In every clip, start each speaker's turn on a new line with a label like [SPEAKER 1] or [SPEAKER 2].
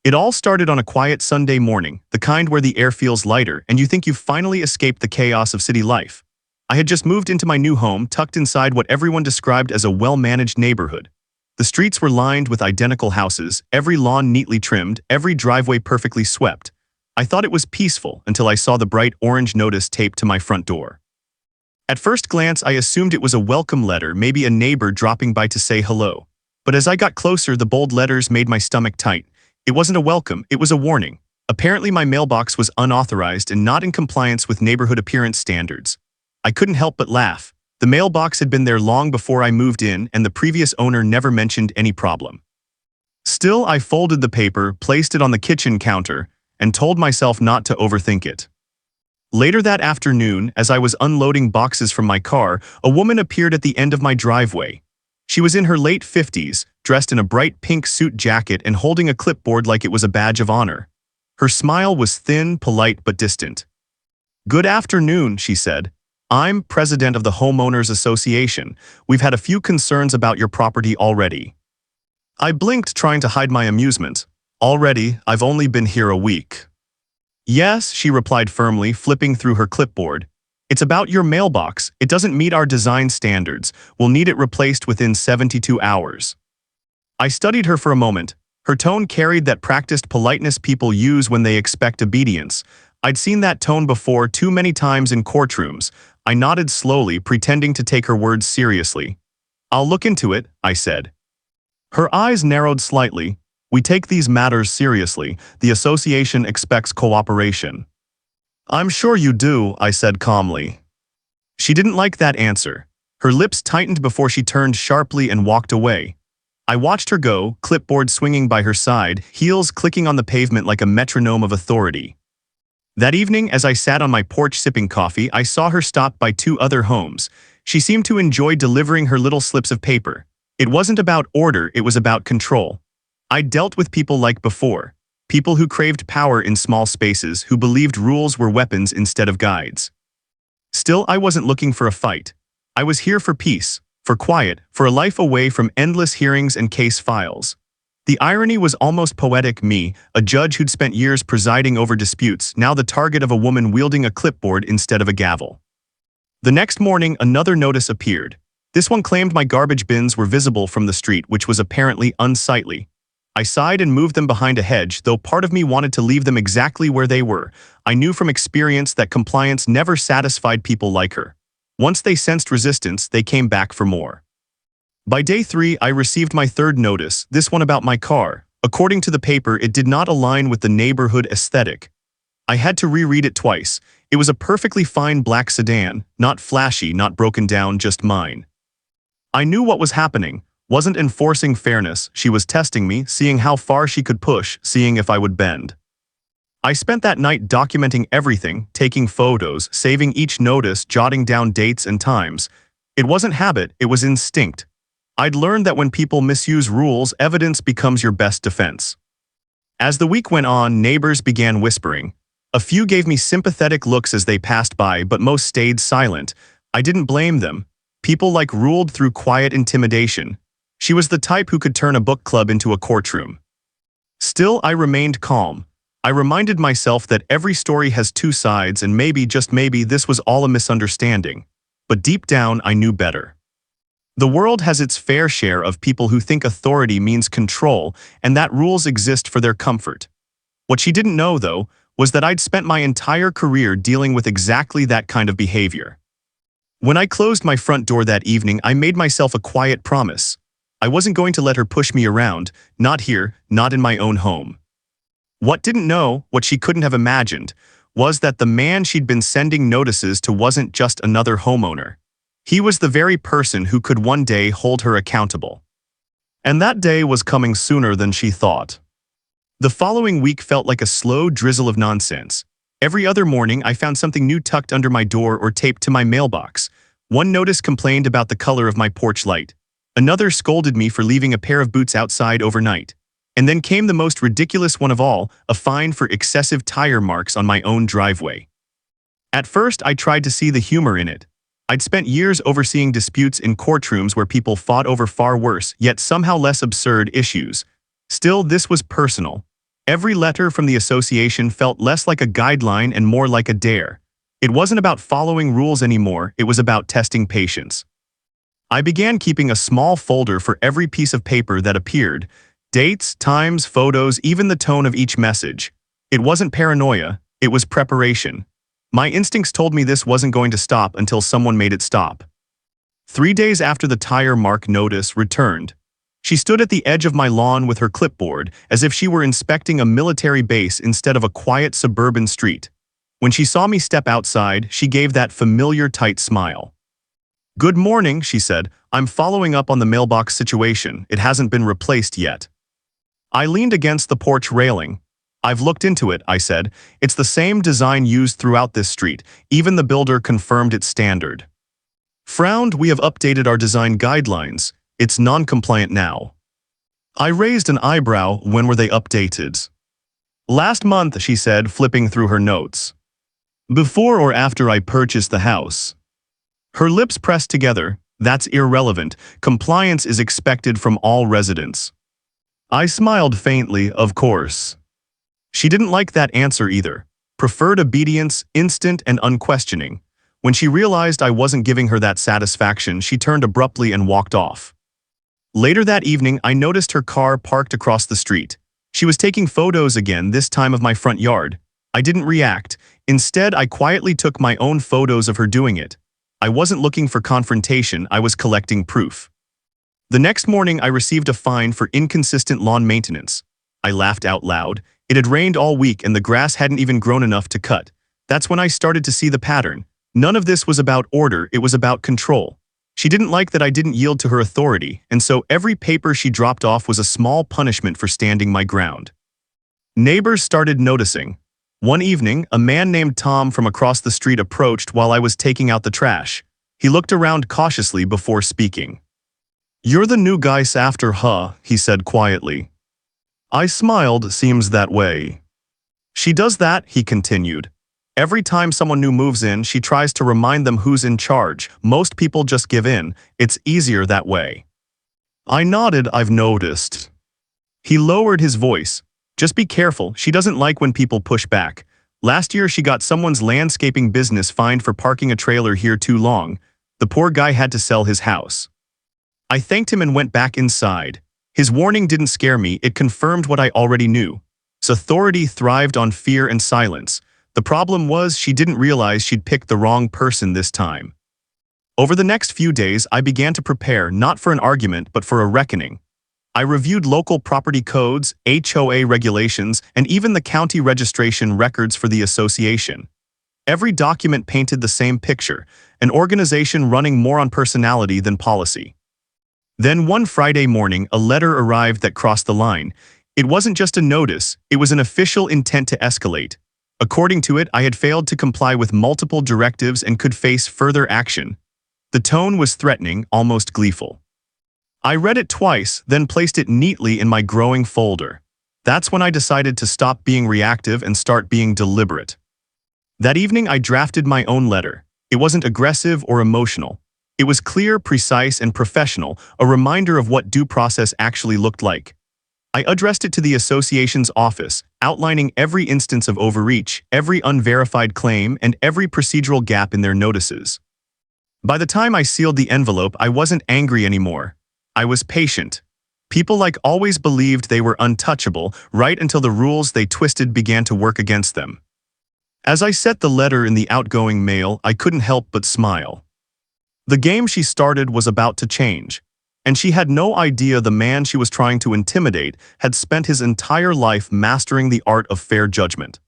[SPEAKER 1] It all started on a quiet Sunday morning, the kind where the air feels lighter and you think you've finally escaped the chaos of city life. I had just moved into my new home, tucked inside what everyone described as a well-managed neighborhood. The streets were lined with identical houses, every lawn neatly trimmed, every driveway perfectly swept. I thought it was peaceful until I saw the bright orange notice taped to my front door. At first glance, I assumed it was a welcome letter, maybe a neighbor dropping by to say hello. But as I got closer, the bold letters made my stomach tight. It wasn't a welcome, it was a warning. Apparently my mailbox was unauthorized and not in compliance with neighborhood appearance standards. I couldn't help but laugh. The mailbox had been there long before I moved in, and the previous owner never mentioned any problem. Still, I folded the paper, placed it on the kitchen counter, and told myself not to overthink it. Later that afternoon, as I was unloading boxes from my car, a woman appeared at the end of my driveway. She was in her late 50s, dressed in a bright pink suit jacket and holding a clipboard like it was a badge of honor. Her smile was thin, polite, but distant. "Good afternoon," she said. "I'm president of the Homeowners Association. We've had a few concerns about your property already." I blinked, trying to hide my amusement. "Already? I've only been here a week." "Yes," she replied firmly, flipping through her clipboard. "It's about your mailbox. It doesn't meet our design standards. We'll need it replaced within 72 hours. I studied her for a moment. Her tone carried that practiced politeness people use when they expect obedience. I'd seen that tone before too many times in courtrooms. I nodded slowly, pretending to take her words seriously. "I'll look into it," I said. Her eyes narrowed slightly. "We take these matters seriously. The association expects cooperation." "I'm sure you do," I said calmly. She didn't like that answer. Her lips tightened before she turned sharply and walked away. I watched her go, clipboard swinging by her side, heels clicking on the pavement like a metronome of authority. That evening, as I sat on my porch sipping coffee, I saw her stop by 2 other homes. She seemed to enjoy delivering her little slips of paper. It wasn't about order, it was about control. I'd dealt with people like before. People who craved power in small spaces, who believed rules were weapons instead of guides. Still, I wasn't looking for a fight. I was here for peace, for quiet, for a life away from endless hearings and case files. The irony was almost poetic. Me, a judge who'd spent years presiding over disputes, now the target of a woman wielding a clipboard instead of a gavel. The next morning, another notice appeared. This one claimed my garbage bins were visible from the street, which was apparently unsightly. I sighed and moved them behind a hedge, though part of me wanted to leave them exactly where they were. I knew from experience that compliance never satisfied people like her. Once they sensed resistance, they came back for more. By day 3, I received my 3rd notice, this one about my car. According to the paper, it did not align with the neighborhood aesthetic. I had to reread it twice. It was a perfectly fine black sedan, not flashy, not broken down, just mine. I knew what was happening. Wasn't enforcing fairness, she was testing me, seeing how far she could push, seeing if I would bend. I spent that night documenting everything, taking photos, saving each notice, jotting down dates and times. It wasn't habit, it was instinct. I'd learned that when people misuse rules, evidence becomes your best defense. As the week went on, neighbors began whispering. A few gave me sympathetic looks as they passed by, but most stayed silent. I didn't blame them. People like ruled through quiet intimidation. She was the type who could turn a book club into a courtroom. Still, I remained calm. I reminded myself that every story has 2 sides, and maybe, just maybe, this was all a misunderstanding. But deep down, I knew better. The world has its fair share of people who think authority means control, and that rules exist for their comfort. What she didn't know, though, was that I'd spent my entire career dealing with exactly that kind of behavior. When I closed my front door that evening, I made myself a quiet promise. I wasn't going to let her push me around, not here, not in my own home. What didn't know, what she couldn't have imagined, was that the man she'd been sending notices to wasn't just another homeowner. He was the very person who could one day hold her accountable. And that day was coming sooner than she thought. The following week felt like a slow drizzle of nonsense. Every other morning, I found something new tucked under my door or taped to my mailbox. One notice complained about the color of my porch light. Another scolded me for leaving a pair of boots outside overnight. And then came the most ridiculous one of all, a fine for excessive tire marks on my own driveway. At first, I tried to see the humor in it. I'd spent years overseeing disputes in courtrooms where people fought over far worse, yet somehow less absurd issues. Still, this was personal. Every letter from the association felt less like a guideline and more like a dare. It wasn't about following rules anymore, it was about testing patience. I began keeping a small folder for every piece of paper that appeared, dates, times, photos, even the tone of each message. It wasn't paranoia, it was preparation. My instincts told me this wasn't going to stop until someone made it stop. 3 days after the tire mark notice returned, she stood at the edge of my lawn with her clipboard, as if she were inspecting a military base instead of a quiet suburban street. When she saw me step outside, she gave that familiar tight smile. "Good morning," she said. "I'm following up on the mailbox situation. It hasn't been replaced yet." I leaned against the porch railing. "I've looked into it," I said. "It's the same design used throughout this street. Even the builder confirmed it's standard." Frowned, "We have updated our design guidelines. It's non-compliant now." I raised an eyebrow. "When were they updated?" "Last month," she said, flipping through her notes. "Before or after I purchased the house?" Her lips pressed together. "That's irrelevant. Compliance is expected from all residents." I smiled faintly. "Of course." She didn't like that answer either. Preferred obedience, instant and unquestioning. When she realized I wasn't giving her that satisfaction, she turned abruptly and walked off. Later that evening, I noticed her car parked across the street. She was taking photos again, this time of my front yard. I didn't react. Instead, I quietly took my own photos of her doing it. I wasn't looking for confrontation, I was collecting proof. The next morning, I received a fine for inconsistent lawn maintenance. I laughed out loud. It had rained all week and the grass hadn't even grown enough to cut. That's when I started to see the pattern. None of this was about order, it was about control. She didn't like that I didn't yield to her authority, and so every paper she dropped off was a small punishment for standing my ground. Neighbors started noticing. One evening, a man named Tom from across the street approached while I was taking out the trash. He looked around cautiously before speaking. "You're the new guy after, huh?" he said quietly. I smiled. "Seems that way." "She does that," he continued. "Every time someone new moves in, she tries to remind them who's in charge. Most people just give in. It's easier that way." I nodded. "I've noticed." He lowered his voice. "Just be careful, she doesn't like when people push back. Last year she got someone's landscaping business fined for parking a trailer here too long. The poor guy had to sell his house." I thanked him and went back inside. His warning didn't scare me, it confirmed what I already knew. Authority thrived on fear and silence. The problem was she didn't realize she'd picked the wrong person this time. Over the next few days, I began to prepare not for an argument but for a reckoning. I reviewed local property codes, HOA regulations, and even the county registration records for the association. Every document painted the same picture, an organization running more on personality than policy. Then one Friday morning, a letter arrived that crossed the line. It wasn't just a notice, it was an official intent to escalate. According to it, I had failed to comply with multiple directives and could face further action. The tone was threatening, almost gleeful. I read it twice, then placed it neatly in my growing folder. That's when I decided to stop being reactive and start being deliberate. That evening, I drafted my own letter. It wasn't aggressive or emotional. It was clear, precise, and professional, a reminder of what due process actually looked like. I addressed it to the association's office, outlining every instance of overreach, every unverified claim, and every procedural gap in their notices. By the time I sealed the envelope, I wasn't angry anymore. I was patient. People always believed they were untouchable, right until the rules they twisted began to work against them. As I set the letter in the outgoing mail, I couldn't help but smile. The game she started was about to change. And she had no idea the man she was trying to intimidate had spent his entire life mastering the art of fair judgment.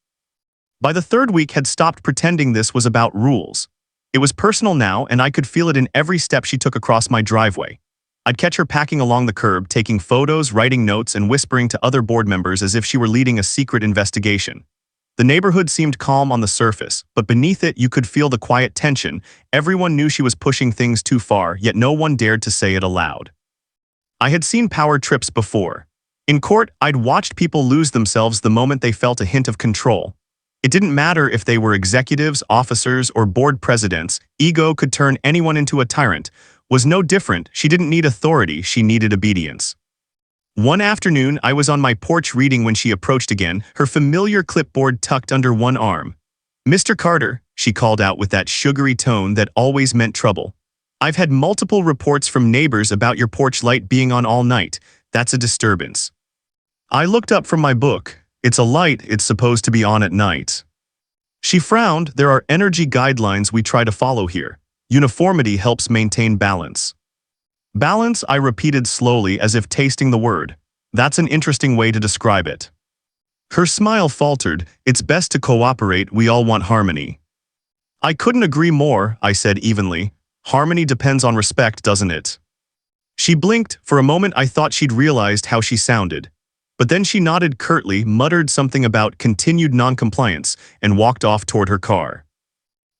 [SPEAKER 1] By the third week, had stopped pretending this was about rules. It was personal now, and I could feel it in every step she took across my driveway. I'd catch her packing along the curb, taking photos, writing notes, and whispering to other board members as if she were leading a secret investigation. The neighborhood seemed calm on the surface, but beneath it you could feel the quiet tension. Everyone knew she was pushing things too far, yet no one dared to say it aloud. I had seen power trips before. In court, I'd watched people lose themselves the moment they felt a hint of control. It didn't matter if they were executives, officers, or board presidents, ego could turn anyone into a tyrant. Was no different, she didn't need authority, she needed obedience. One afternoon, I was on my porch reading when she approached again, her familiar clipboard tucked under one arm. "Mr. Carter," she called out with that sugary tone that always meant trouble. "I've had multiple reports from neighbors about your porch light being on all night. That's a disturbance." I looked up from my book. "It's a light, it's supposed to be on at night." She frowned. "There are energy guidelines we try to follow here. Uniformity helps maintain balance." Balance, I repeated slowly as if tasting the word. That's an interesting way to describe it. Her smile faltered. "It's best to cooperate, we all want harmony." "I couldn't agree more," I said evenly. "Harmony depends on respect, doesn't it?" She blinked. For a moment I thought she'd realized how she sounded. But then she nodded curtly, muttered something about continued noncompliance, and walked off toward her car.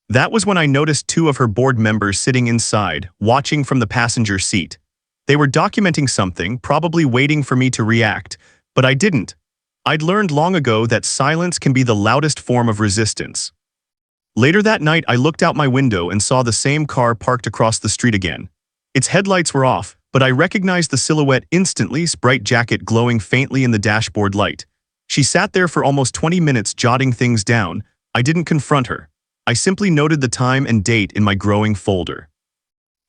[SPEAKER 1] That was when I noticed two of her board members sitting inside, watching from the passenger seat. They were documenting something, probably waiting for me to react, but I didn't. I'd learned long ago that silence can be the loudest form of resistance. Later that night, I looked out my window and saw the same car parked across the street again. Its headlights were off, but I recognized the silhouette instantly, bright jacket glowing faintly in the dashboard light. She sat there for almost 20 minutes jotting things down. I didn't confront her. I simply noted the time and date in my growing folder.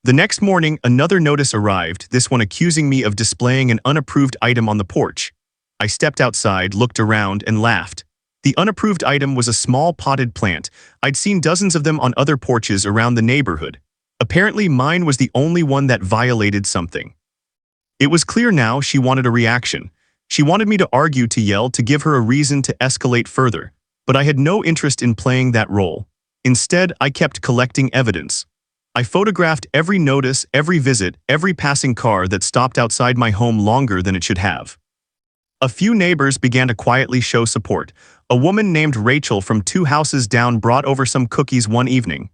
[SPEAKER 1] The next morning, another notice arrived, this one accusing me of displaying an unapproved item on the porch. I stepped outside, looked around, and laughed. The unapproved item was a small potted plant. I'd seen dozens of them on other porches around the neighborhood. Apparently, mine was the only one that violated something. It was clear now she wanted a reaction. She wanted me to argue, to yell, to give her a reason to escalate further. But I had no interest in playing that role. Instead, I kept collecting evidence. I photographed every notice, every visit, every passing car that stopped outside my home longer than it should have. A few neighbors began to quietly show support. A woman named Rachel from 2 houses down brought over some cookies one evening.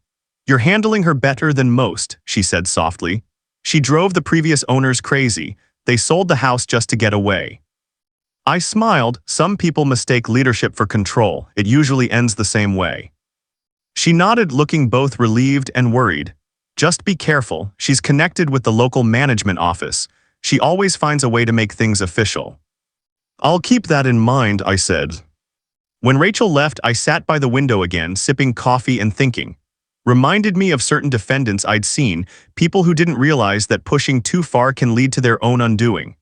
[SPEAKER 1] "You're handling her better than most," she said softly. "She drove the previous owners crazy. They sold the house just to get away." I smiled. Some people mistake leadership for control. It usually ends the same way. She nodded, looking both relieved and worried. "Just be careful. She's connected with the local management office. She always finds a way to make things official." "I'll keep that in mind," I said. When Rachel left, I sat by the window again, sipping coffee and thinking. Reminded me of certain defendants I'd seen, people who didn't realize that pushing too far can lead to their own undoing.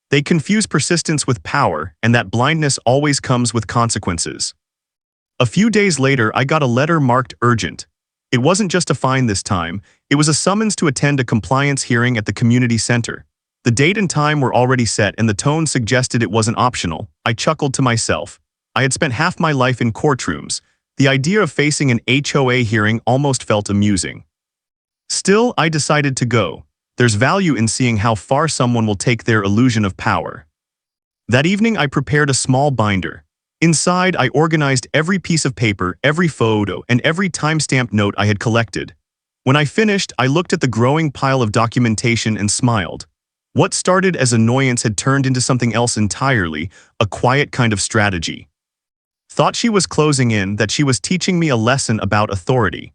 [SPEAKER 1] They confuse persistence with power, and that blindness always comes with consequences. A few days later, I got a letter marked urgent. It wasn't just a fine this time, it was a summons to attend a compliance hearing at the community center. The date and time were already set, and the tone suggested it wasn't optional. I chuckled to myself. I had spent half my life in courtrooms. The idea of facing an HOA hearing almost felt amusing. Still, I decided to go. There's value in seeing how far someone will take their illusion of power. That evening, I prepared a small binder. Inside, I organized every piece of paper, every photo, and every timestamp note I had collected. When I finished, I looked at the growing pile of documentation and smiled. What started as annoyance had turned into something else entirely, a quiet kind of strategy. Thought she was closing in, that she was teaching me a lesson about authority.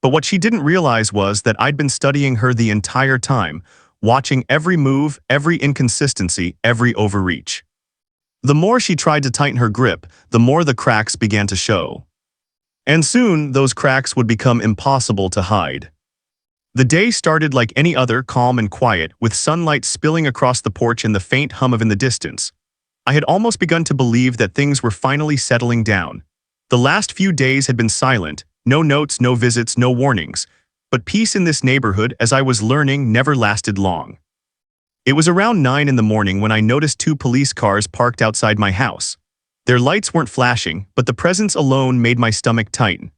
[SPEAKER 1] But what she didn't realize was that I'd been studying her the entire time, watching every move, every inconsistency, every overreach. The more she tried to tighten her grip, the more the cracks began to show. And soon, those cracks would become impossible to hide. The day started like any other, calm and quiet, with sunlight spilling across the porch and the faint hum of in the distance. I had almost begun to believe that things were finally settling down. The last few days had been silent, no notes, no visits, no warnings. But peace in this neighborhood, as I was learning, never lasted long. It was around 9 in the morning when I noticed 2 police cars parked outside my house. Their lights weren't flashing, but the presence alone made my stomach tighten.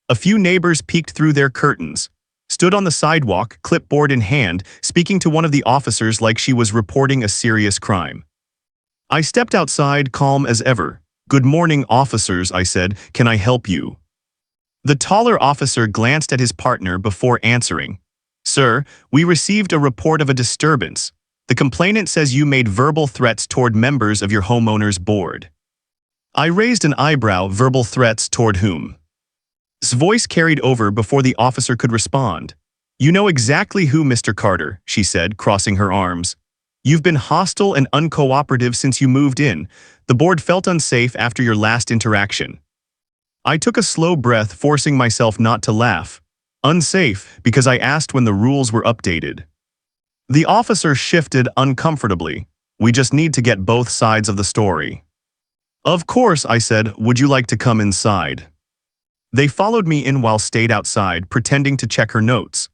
[SPEAKER 1] A few neighbors peeked through their curtains, stood on the sidewalk, clipboard in hand, speaking to one of the officers like she was reporting a serious crime. I stepped outside, calm as ever. "Good morning, officers," I said. "Can I help you?" The taller officer glanced at his partner before answering. "Sir, we received a report of a disturbance. The complainant says you made verbal threats toward members of your homeowner's board." I raised an eyebrow. "Verbal threats toward whom?" His voice carried over before the officer could respond. "You know exactly who, Mr. Carter," she said, crossing her arms. You've been hostile and uncooperative since you moved in. The board felt unsafe after your last interaction. I took a slow breath, forcing myself not to laugh. Unsafe, because I asked when the rules were updated. The officer shifted uncomfortably. We just need to get both sides of the story. Of course, I said, would you like to come inside? They followed me in while stayed outside, pretending to check her notes.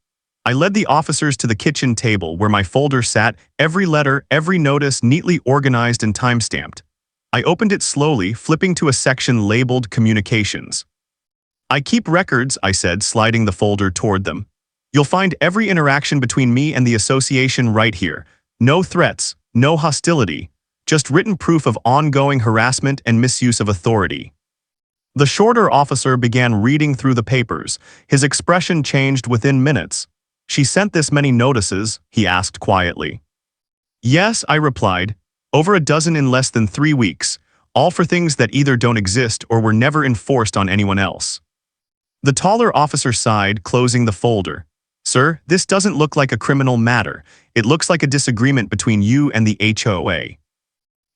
[SPEAKER 1] I led the officers to the kitchen table where my folder sat, every letter, every notice neatly organized and time-stamped. I opened it slowly, flipping to a section labeled Communications. I keep records, I said, sliding the folder toward them. You'll find every interaction between me and the association right here. No threats, no hostility, just written proof of ongoing harassment and misuse of authority. The shorter officer began reading through the papers. His expression changed within minutes. She sent this many notices, he asked quietly. Yes, I replied. Over a dozen in less than 3 weeks, all for things that either don't exist or were never enforced on anyone else. The taller officer sighed, closing the folder. Sir, this doesn't look like a criminal matter. It looks like a disagreement between you and the HOA.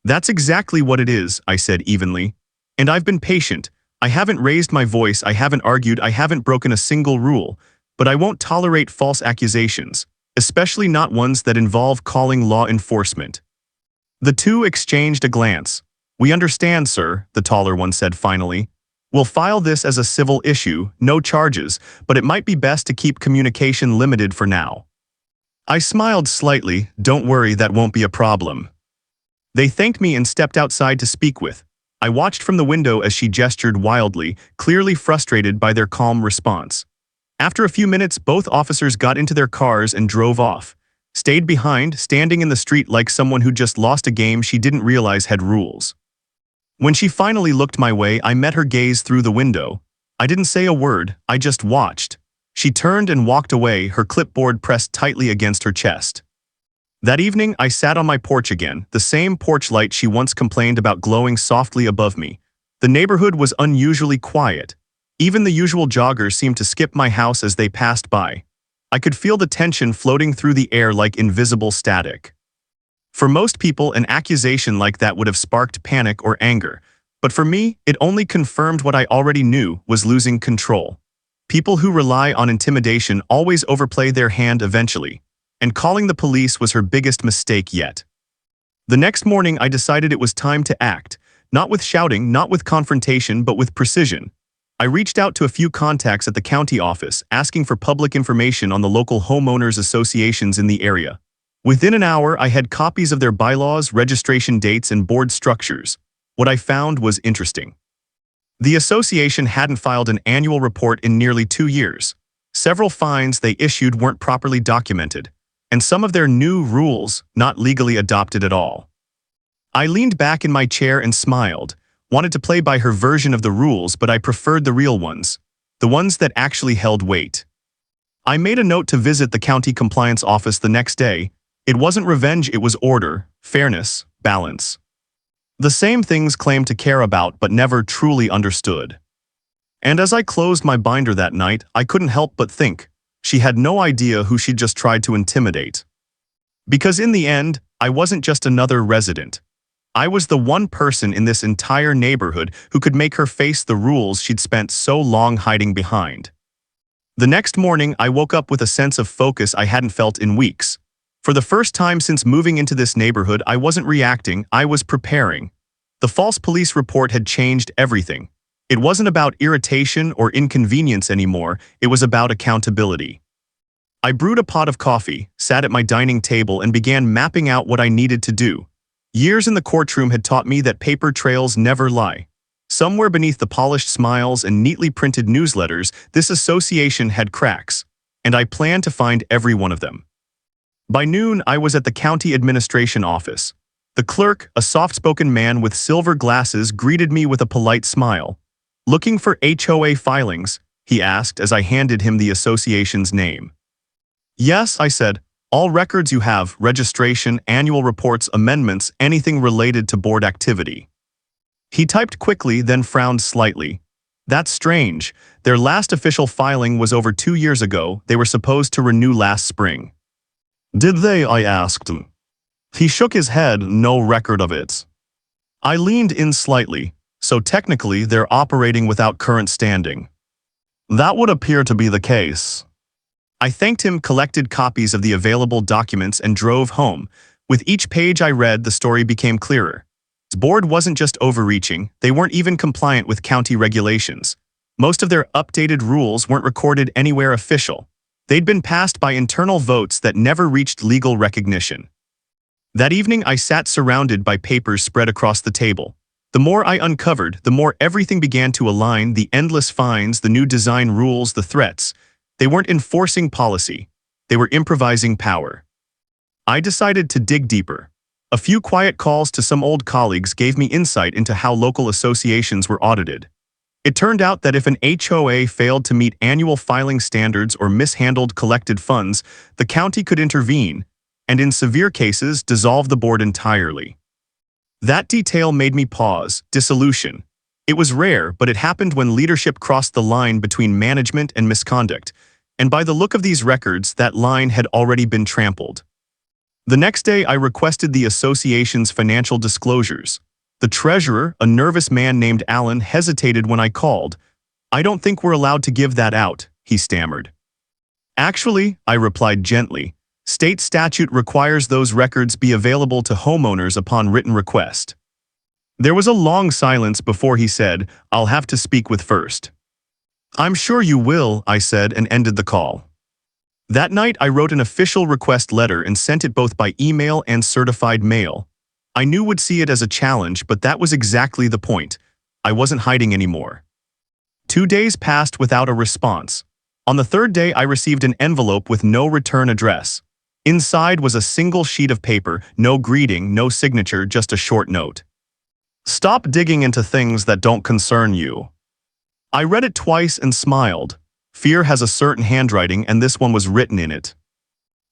[SPEAKER 1] That's exactly what it is, I said evenly. And I've been patient. I haven't raised my voice, I haven't argued, I haven't broken a single rule, but I won't tolerate false accusations, especially not ones that involve calling law enforcement. The two exchanged a glance. We understand, sir, the taller one said finally. We'll file this as a civil issue, no charges, but it might be best to keep communication limited for now. I smiled slightly. Don't worry, that won't be a problem. They thanked me and stepped outside to speak with. I watched from the window as she gestured wildly, clearly frustrated by their calm response. After a few minutes, both officers got into their cars and drove off. Stayed behind, standing in the street like someone who just lost a game she didn't realize had rules. When she finally looked my way, I met her gaze through the window. I didn't say a word, I just watched. She turned and walked away, her clipboard pressed tightly against her chest. That evening, I sat on my porch again, the same porch light she once complained about glowing softly above me. The neighborhood was unusually quiet. Even the usual joggers seemed to skip my house as they passed by. I could feel the tension floating through the air like invisible static. For most people, an accusation like that would have sparked panic or anger. But for me, it only confirmed what I already knew was losing control. People who rely on intimidation always overplay their hand eventually. And calling the police was her biggest mistake yet. The next morning, I decided it was time to act. Not with shouting, not with confrontation, but with precision. I reached out to a few contacts at the county office, asking for public information on the local homeowners associations in the area. Within an hour, I had copies of their bylaws, registration dates, and board structures. What I found was interesting. The association hadn't filed an annual report in nearly 2 years. Several fines they issued weren't properly documented, and some of their new rules not legally adopted at all. I leaned back in my chair and smiled, wanted to play by her version of the rules, but I preferred the real ones, the ones that actually held weight. I made a note to visit the county compliance office the next day. It wasn't revenge, it was order, fairness, balance. The same things claimed to care about but never truly understood. And as I closed my binder that night, I couldn't help but think, she had no idea who she'd just tried to intimidate. Because in the end, I wasn't just another resident. I was the one person in this entire neighborhood who could make her face the rules she'd spent so long hiding behind. The next morning, I woke up with a sense of focus I hadn't felt in weeks. For the first time since moving into this neighborhood, I wasn't reacting, I was preparing. The false police report had changed everything. It wasn't about irritation or inconvenience anymore, it was about accountability. I brewed a pot of coffee, sat at my dining table, and began mapping out what I needed to do. Years in the courtroom had taught me that paper trails never lie. Somewhere beneath the polished smiles and neatly printed newsletters, this association had cracks, and I planned to find every one of them. By noon, I was at the county administration office. The clerk, a soft-spoken man with silver glasses, greeted me with a polite smile. "Looking for HOA filings?" he asked as I handed him the association's name. "Yes," I said. "All records you have, registration, annual reports, amendments, anything related to board activity." He typed quickly, then frowned slightly. "That's strange. Their last official filing was over 2 years ago. They were supposed to renew last spring." "Did they?" I asked him. He shook his head, no record of it. I leaned in slightly, so technically they're operating without current standing. That would appear to be the case. I thanked him, collected copies of the available documents, and drove home. With each page I read, the story became clearer. The board wasn't just overreaching, they weren't even compliant with county regulations. Most of their updated rules weren't recorded anywhere official. They'd been passed by internal votes that never reached legal recognition. That evening, I sat surrounded by papers spread across the table. The more I uncovered, the more everything began to align: the endless fines, the new design rules, the threats. They weren't enforcing policy. They were improvising power. I decided to dig deeper. A few quiet calls to some old colleagues gave me insight into how local associations were audited. It turned out that if an HOA failed to meet annual filing standards or mishandled collected funds, the county could intervene, and in severe cases, dissolve the board entirely. That detail made me pause. Dissolution. It was rare, but it happened when leadership crossed the line between management and misconduct, and by the look of these records, that line had already been trampled. The next day, I requested the association's financial disclosures. The treasurer, a nervous man named Alan, hesitated when I called. "I don't think we're allowed to give that out," he stammered. "Actually," I replied gently, "state statute requires those records be available to homeowners upon written request." There was a long silence before he said, "I'll have to speak with first." "I'm sure you will," I said, and ended the call. That night, I wrote an official request letter and sent it both by email and certified mail. I knew would see it as a challenge, but that was exactly the point. I wasn't hiding anymore. 2 days passed without a response. On the third day, I received an envelope with no return address. Inside was a single sheet of paper, no greeting, no signature, just a short note. "Stop digging into things that don't concern you." I read it twice and smiled. Fear has a certain handwriting, and this one was written in it.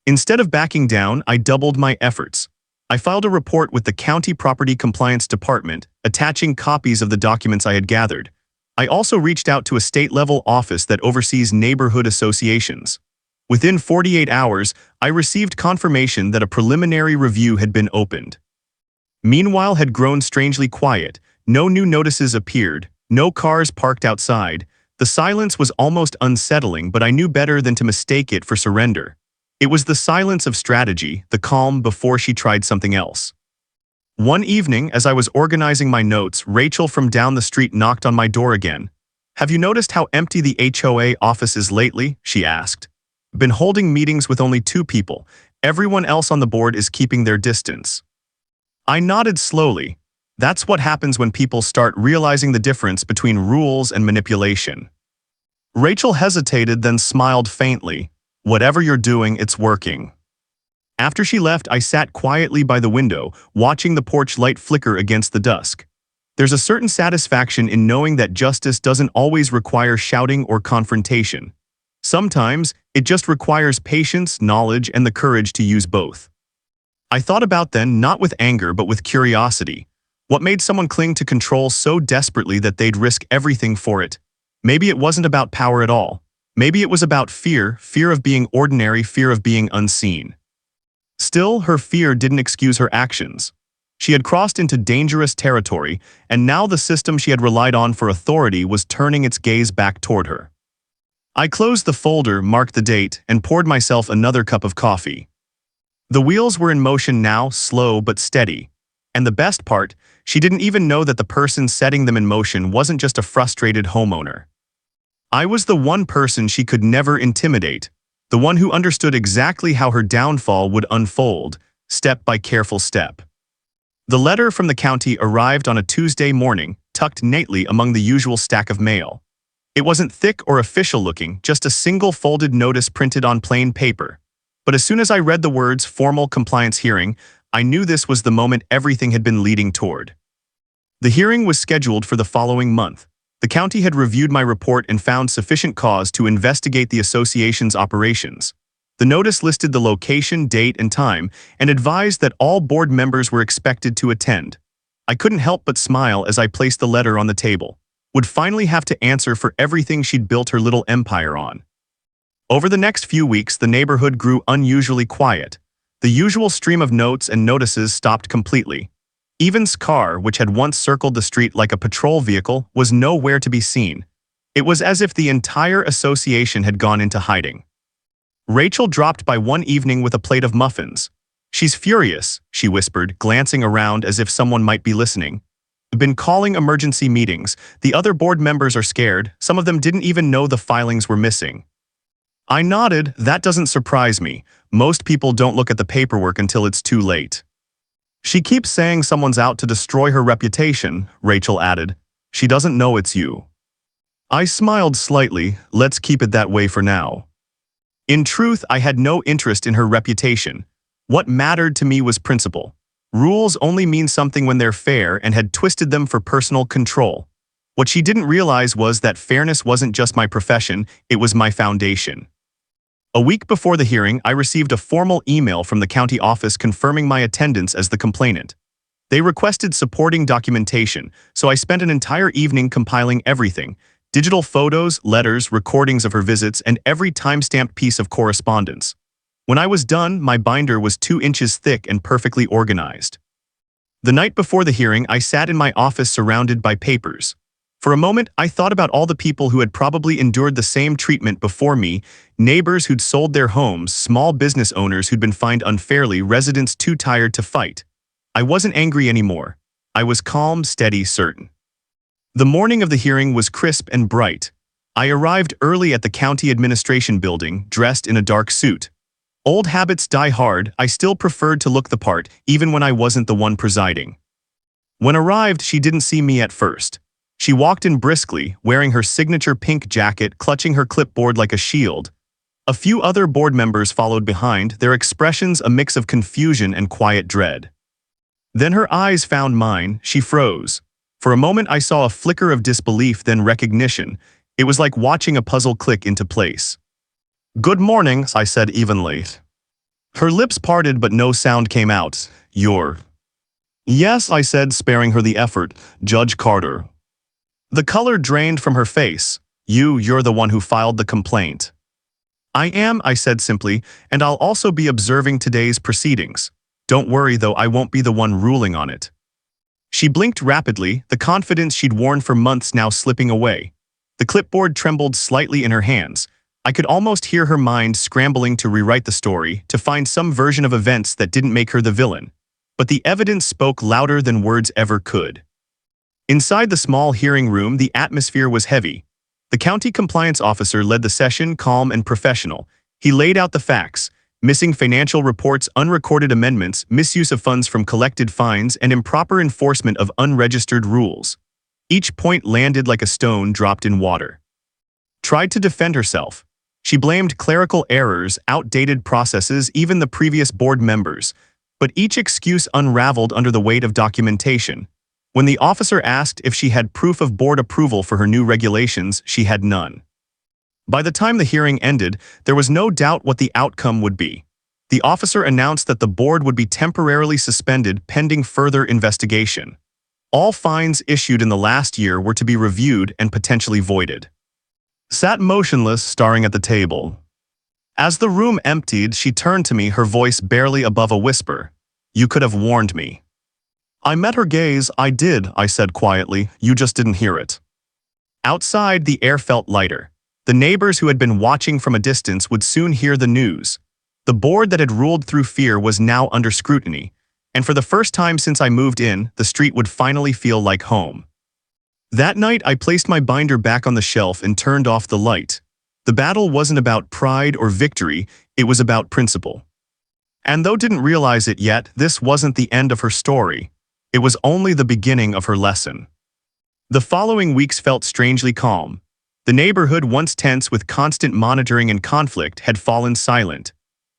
[SPEAKER 1] Instead of backing down, I doubled my efforts. I filed a report with the County Property Compliance Department, attaching copies of the documents I had gathered. I also reached out to a state-level office that oversees neighborhood associations. Within 48 hours, I received confirmation that a preliminary review had been opened. Meanwhile, had grown strangely quiet. No new notices appeared, no cars parked outside. The silence was almost unsettling, but I knew better than to mistake it for surrender. It was the silence of strategy, the calm before she tried something else. One evening, as I was organizing my notes, Rachel from down the street knocked on my door again. "Have you noticed how empty the HOA office is lately?" she asked. "Been holding meetings with only 2 people. Everyone else on the board is keeping their distance." I nodded slowly. That's what happens when people start realizing the difference between rules and manipulation. Rachel hesitated, then smiled faintly. "Whatever you're doing, it's working." After she left, I sat quietly by the window, watching the porch light flicker against the dusk. There's a certain satisfaction in knowing that justice doesn't always require shouting or confrontation. Sometimes, it just requires patience, knowledge, and the courage to use both. I thought about then, not with anger but with curiosity. What made someone cling to control so desperately that they'd risk everything for it? Maybe it wasn't about power at all. Maybe it was about fear, fear of being ordinary, fear of being unseen. Still, her fear didn't excuse her actions. She had crossed into dangerous territory, and now the system she had relied on for authority was turning its gaze back toward her. I closed the folder, marked the date, and poured myself another cup of coffee. The wheels were in motion now, slow but steady. And the best part, she didn't even know that the person setting them in motion wasn't just a frustrated homeowner. I was the one person she could never intimidate, the one who understood exactly how her downfall would unfold, step by careful step. The letter from the county arrived on a Tuesday morning, tucked neatly among the usual stack of mail. It wasn't thick or official-looking, just a single folded notice printed on plain paper. But as soon as I read the words "formal compliance hearing," I knew this was the moment everything had been leading toward. The hearing was scheduled for the following month. The county had reviewed my report and found sufficient cause to investigate the association's operations. The notice listed the location, date, and time, and advised that all board members were expected to attend. I couldn't help but smile as I placed the letter on the table. Would finally have to answer for everything she'd built her little empire on. Over the next few weeks, the neighborhood grew unusually quiet. The usual stream of notes and notices stopped completely. Evan's car, which had once circled the street like a patrol vehicle, was nowhere to be seen. It was as if the entire association had gone into hiding. Rachel dropped by one evening with a plate of muffins. "She's furious," she whispered, glancing around as if someone might be listening. "I've been calling emergency meetings. The other board members are scared. Some of them didn't even know the filings were missing." I nodded. "That doesn't surprise me. Most people don't look at the paperwork until it's too late." "She keeps saying someone's out to destroy her reputation," Rachel added. "She doesn't know it's you." I smiled slightly. "Let's keep it that way for now." In truth, I had no interest in her reputation. What mattered to me was principle. Rules only mean something when they're fair, and had twisted them for personal control. What she didn't realize was that fairness wasn't just my profession, it was my foundation. A week before the hearing, I received a formal email from the county office confirming my attendance as the complainant. They requested supporting documentation, so I spent an entire evening compiling everything: digital photos, letters, recordings of her visits, and every time-stamped piece of correspondence. When I was done, my binder was 2 inches thick and perfectly organized. The night before the hearing, I sat in my office surrounded by papers. For a moment, I thought about all the people who had probably endured the same treatment before me: neighbors who'd sold their homes, small business owners who'd been fined unfairly, residents too tired to fight. I wasn't angry anymore. I was calm, steady, certain. The morning of the hearing was crisp and bright. I arrived early at the county administration building, dressed in a dark suit. Old habits die hard. I still preferred to look the part, even when I wasn't the one presiding. When arrived, she didn't see me at first. She walked in briskly, wearing her signature pink jacket, clutching her clipboard like a shield. A few other board members followed behind, their expressions a mix of confusion and quiet dread. Then her eyes found mine. She froze. For a moment I saw a flicker of disbelief, then recognition. It was like watching a puzzle click into place. "Good morning," I said evenly. Her lips parted but no sound came out. "You're—" "Yes," I said, sparing her the effort. "Judge Carter." The color drained from her face. You're the one who filed the complaint." "I am," I said simply, "and I'll also be observing today's proceedings. Don't worry though, I won't be the one ruling on it." She blinked rapidly, the confidence she'd worn for months now slipping away. The clipboard trembled slightly in her hands. I could almost hear her mind scrambling to rewrite the story, to find some version of events that didn't make her the villain. But the evidence spoke louder than words ever could. Inside the small hearing room, the atmosphere was heavy. The county compliance officer led the session, calm and professional. He laid out the facts: missing financial reports, unrecorded amendments, misuse of funds from collected fines, and improper enforcement of unregistered rules. Each point landed like a stone dropped in water. Tried to defend herself. She blamed clerical errors, outdated processes, even the previous board members. But each excuse unraveled under the weight of documentation. When the officer asked if she had proof of board approval for her new regulations, she had none. By the time the hearing ended, there was no doubt what the outcome would be. The officer announced that the board would be temporarily suspended pending further investigation. All fines issued in the last year were to be reviewed and potentially voided. Sat motionless, staring at the table. As the room emptied, she turned to me, her voice barely above a whisper. "You could have warned me." I met her gaze. "I did," I said quietly. "You just didn't hear it." Outside, the air felt lighter. The neighbors who had been watching from a distance would soon hear the news. The board that had ruled through fear was now under scrutiny, and for the first time since I moved in, the street would finally feel like home. That night, I placed my binder back on the shelf and turned off the light. The battle wasn't about pride or victory, it was about principle. And though didn't realize it yet, this wasn't the end of her story. It was only the beginning of her lesson. The following weeks felt strangely calm. The neighborhood, once tense with constant monitoring and conflict, had fallen silent.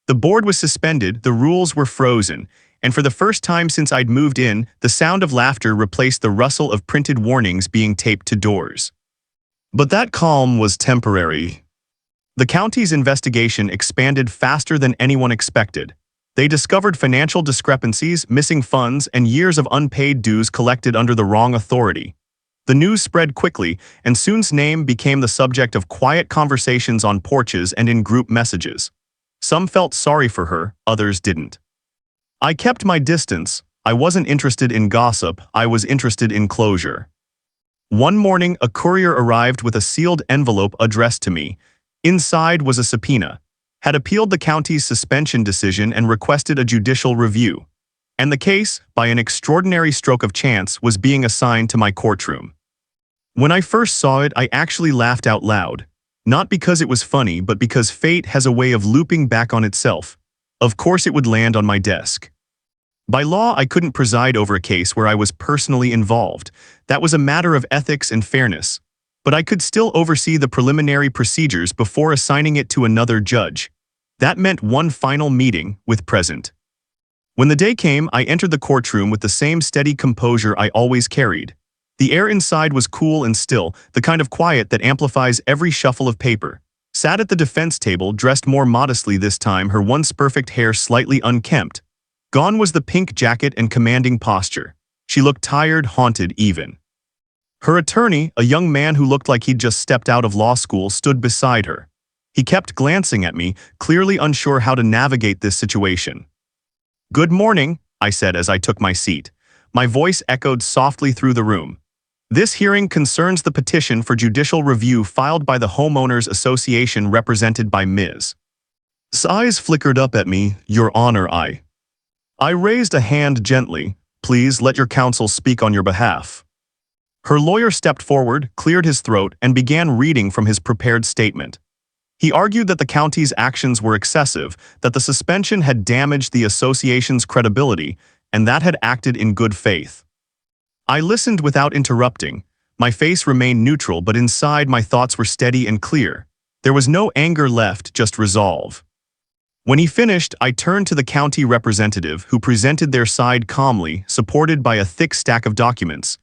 [SPEAKER 1] The board was suspended, the rules were frozen, and for the first time since I'd moved in, the sound of laughter replaced the rustle of printed warnings being taped to doors. But that calm was temporary. The county's investigation expanded faster than anyone expected. They discovered financial discrepancies, missing funds, and years of unpaid dues collected under the wrong authority. The news spread quickly, and Soon's name became the subject of quiet conversations on porches and in group messages. Some felt sorry for her, others didn't. I kept my distance. I wasn't interested in gossip, I was interested in closure. One morning, a courier arrived with a sealed envelope addressed to me. Inside was a subpoena. Had appealed the county's suspension decision and requested a judicial review. And the case, by an extraordinary stroke of chance, was being assigned to my courtroom. When I first saw it, I actually laughed out loud. Not because it was funny, but because fate has a way of looping back on itself. Of course it would land on my desk. By law, I couldn't preside over a case where I was personally involved. That was a matter of ethics and fairness. But I could still oversee the preliminary procedures before assigning it to another judge. That meant one final meeting with present. When the day came, I entered the courtroom with the same steady composure I always carried. The air inside was cool and still, the kind of quiet that amplifies every shuffle of paper. Sat at the defense table, dressed more modestly this time, her once perfect hair slightly unkempt. Gone was the pink jacket and commanding posture. She looked tired, haunted even. Her attorney, a young man who looked like he'd just stepped out of law school, stood beside her. He kept glancing at me, clearly unsure how to navigate this situation. "Good morning," I said as I took my seat. My voice echoed softly through the room. "This hearing concerns the petition for judicial review filed by the Homeowners Association represented by Ms. S. Eyes flickered up at me. "Your Honor, I raised a hand gently. "Please let your counsel speak on your behalf." Her lawyer stepped forward, cleared his throat, and began reading from his prepared statement. He argued that the county's actions were excessive, that the suspension had damaged the association's credibility, and that had acted in good faith. I listened without interrupting. My face remained neutral, but inside my thoughts were steady and clear. There was no anger left, just resolve. When he finished, I turned to the county representative, who presented their side calmly, supported by a thick stack of documents.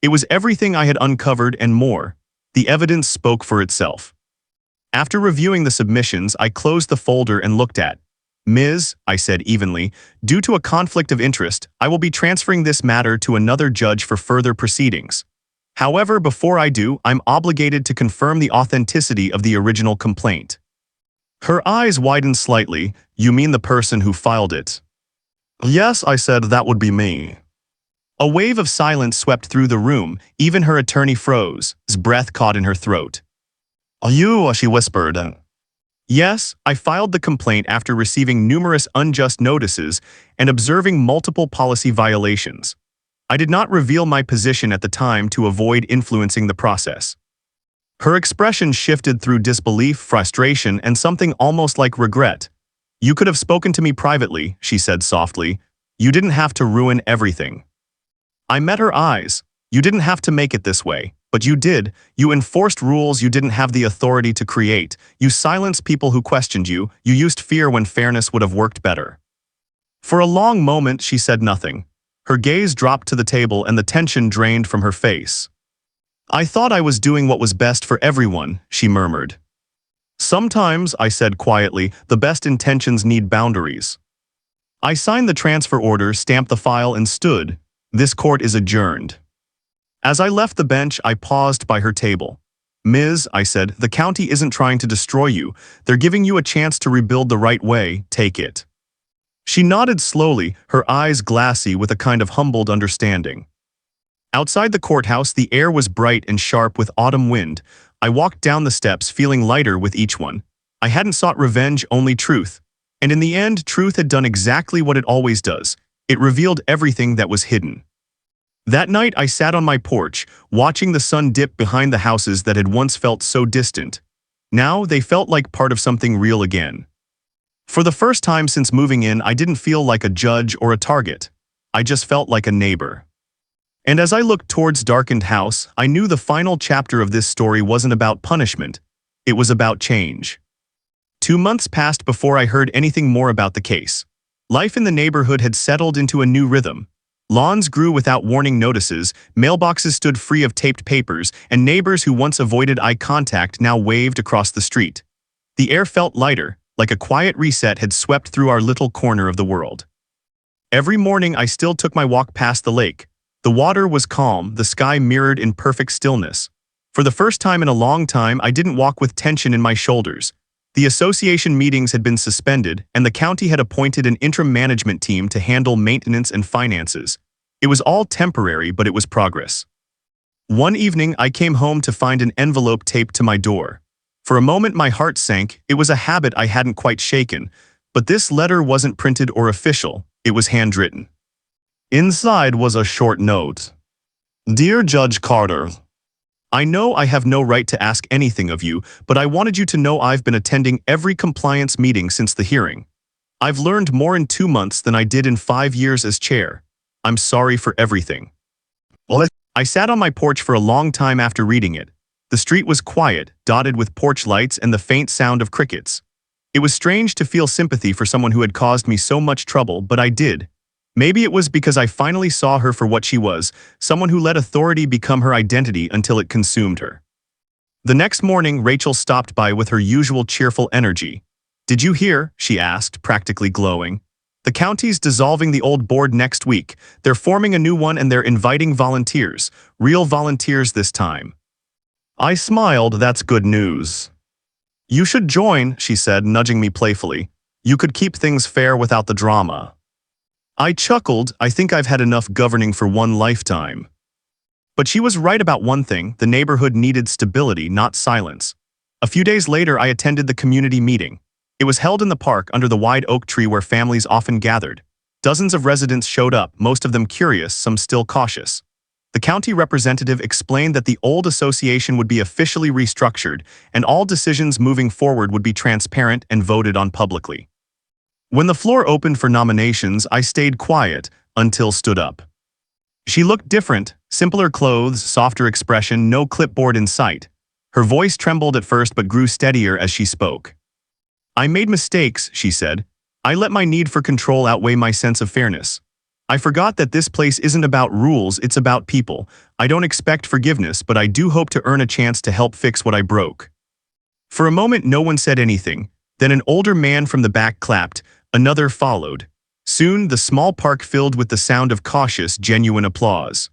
[SPEAKER 1] It was everything I had uncovered and more. The evidence spoke for itself. After reviewing the submissions, I closed the folder and looked at. "Ms., I said evenly, due to a conflict of interest, I will be transferring this matter to another judge for further proceedings. However, before I do, I'm obligated to confirm the authenticity of the original complaint." Her eyes widened slightly. "You mean the person who filed it?" "Yes," I said, "that would be me." A wave of silence swept through the room. Even her attorney froze. His breath caught in her throat. "Are you?" she whispered. "Yes, I filed the complaint after receiving numerous unjust notices and observing multiple policy violations. I did not reveal my position at the time to avoid influencing the process." Her expression shifted through disbelief, frustration, and something almost like regret. "You could have spoken to me privately," she said softly. "You didn't have to ruin everything." I met her eyes. "You didn't have to make it this way, but you did. You enforced rules you didn't have the authority to create. You silenced people who questioned you. You used fear when fairness would have worked better." For a long moment, she said nothing. Her gaze dropped to the table and the tension drained from her face. "I thought I was doing what was best for everyone," she murmured. "Sometimes," I said quietly, "the best intentions need boundaries." I signed the transfer order, stamped the file, and stood. "This court is adjourned." As I left the bench, I paused by her table. "Ms., I said, the county isn't trying to destroy you. They're giving you a chance to rebuild the right way. Take it." She nodded slowly, her eyes glassy with a kind of humbled understanding. Outside the courthouse, the air was bright and sharp with autumn wind. I walked down the steps, feeling lighter with each one. I hadn't sought revenge, only truth. And in the end, truth had done exactly what it always does. It revealed everything that was hidden. That night, I sat on my porch, watching the sun dip behind the houses that had once felt so distant. Now, they felt like part of something real again. For the first time since moving in, I didn't feel like a judge or a target. I just felt like a neighbor. And as I looked towards darkened house, I knew the final chapter of this story wasn't about punishment. It was about change. 2 months passed before I heard anything more about the case. Life in the neighborhood had settled into a new rhythm. Lawns grew without warning notices, mailboxes stood free of taped papers, and neighbors who once avoided eye contact now waved across the street. The air felt lighter, like a quiet reset had swept through our little corner of the world. Every morning I still took my walk past the lake. The water was calm, the sky mirrored in perfect stillness. For the first time in a long time, I didn't walk with tension in my shoulders. The association meetings had been suspended, and the county had appointed an interim management team to handle maintenance and finances. It was all temporary, but it was progress. One evening, I came home to find an envelope taped to my door. For a moment, my heart sank. It was a habit I hadn't quite shaken, but this letter wasn't printed or official. It was handwritten. Inside was a short note. Dear Judge Carter, I know I have no right to ask anything of you, but I wanted you to know I've been attending every compliance meeting since the hearing. I've learned more in 2 months than I did in 5 years as chair. I'm sorry for everything. I sat on my porch for a long time after reading it. The street was quiet, dotted with porch lights and the faint sound of crickets. It was strange to feel sympathy for someone who had caused me so much trouble, but I did. Maybe it was because I finally saw her for what she was, someone who let authority become her identity until it consumed her. The next morning, Rachel stopped by with her usual cheerful energy. Did you hear? She asked, practically glowing. The county's dissolving the old board next week. They're forming a new one and they're inviting volunteers, real volunteers this time. I smiled. That's good news. You should join, she said, nudging me playfully. You could keep things fair without the drama. I chuckled. I think I've had enough governing for one lifetime. But she was right about one thing: the neighborhood needed stability, not silence. A few days later, I attended the community meeting. It was held in the park under the wide oak tree where families often gathered. Dozens of residents showed up, most of them curious, some still cautious. The county representative explained that the old association would be officially restructured, and all decisions moving forward would be transparent and voted on publicly. When the floor opened for nominations, I stayed quiet until stood up. She looked different, simpler clothes, softer expression, no clipboard in sight. Her voice trembled at first but grew steadier as she spoke. I made mistakes, she said. I let my need for control outweigh my sense of fairness. I forgot that this place isn't about rules, it's about people. I don't expect forgiveness, but I do hope to earn a chance to help fix what I broke. For a moment, no one said anything. Then an older man from the back clapped. Another followed. Soon, the small park filled with the sound of cautious, genuine applause.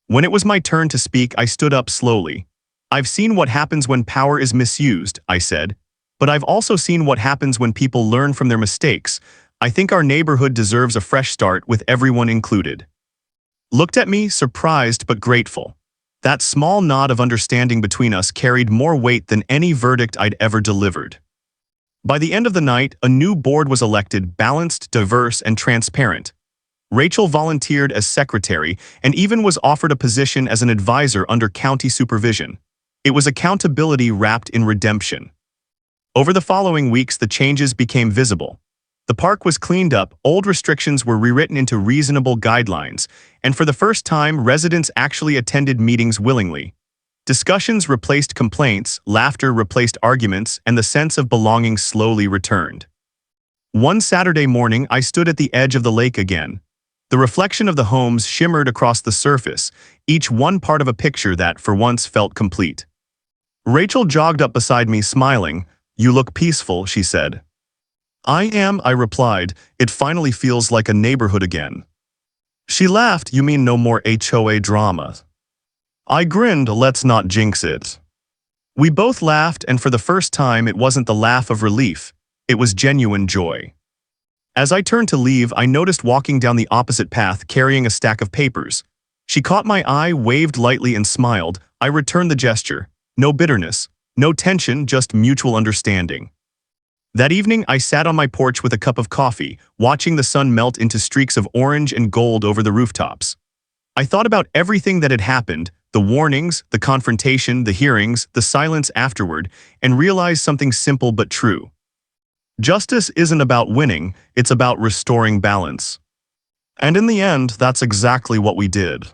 [SPEAKER 1] When it was my turn to speak, I stood up slowly. I've seen what happens when power is misused, I said. But I've also seen what happens when people learn from their mistakes. I think our neighborhood deserves a fresh start with everyone included. Looked at me, surprised but grateful. That small nod of understanding between us carried more weight than any verdict I'd ever delivered. By the end of the night, a new board was elected, balanced, diverse, and transparent. Rachel volunteered as secretary and even was offered a position as an advisor under county supervision. It was accountability wrapped in redemption. Over the following weeks, the changes became visible. The park was cleaned up, old restrictions were rewritten into reasonable guidelines, and for the first time, residents actually attended meetings willingly. Discussions replaced complaints, laughter replaced arguments, and the sense of belonging slowly returned. One Saturday morning, I stood at the edge of the lake again. The reflection of the homes shimmered across the surface, each one part of a picture that, for once, felt complete. Rachel jogged up beside me, smiling. You look peaceful, she said. I am, I replied. It finally feels like a neighborhood again. She laughed. You mean no more HOA drama? I grinned. Let's not jinx it. We both laughed, and for the first time, it wasn't the laugh of relief. It was genuine joy. As I turned to leave, I noticed walking down the opposite path, carrying a stack of papers. She caught my eye, waved lightly, and smiled. I returned the gesture. No bitterness, no tension, just mutual understanding. That evening, I sat on my porch with a cup of coffee, watching the sun melt into streaks of orange and gold over the rooftops. I thought about everything that had happened, the warnings, the confrontation, the hearings, the silence afterward, and realized something simple but true. Justice isn't about winning, it's about restoring balance. And in the end, that's exactly what we did.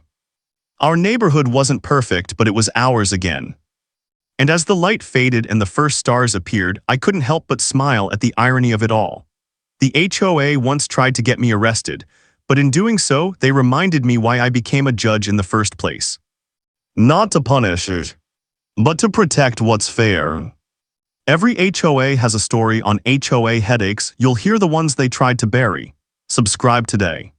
[SPEAKER 1] Our neighborhood wasn't perfect, but it was ours again. And as the light faded and the first stars appeared, I couldn't help but smile at the irony of it all. The HOA once tried to get me arrested, but in doing so, they reminded me why I became a judge in the first place. Not to punish it, but to protect what's fair. Every HOA has a story on HOA headaches. You'll hear the ones they tried to bury. Subscribe today.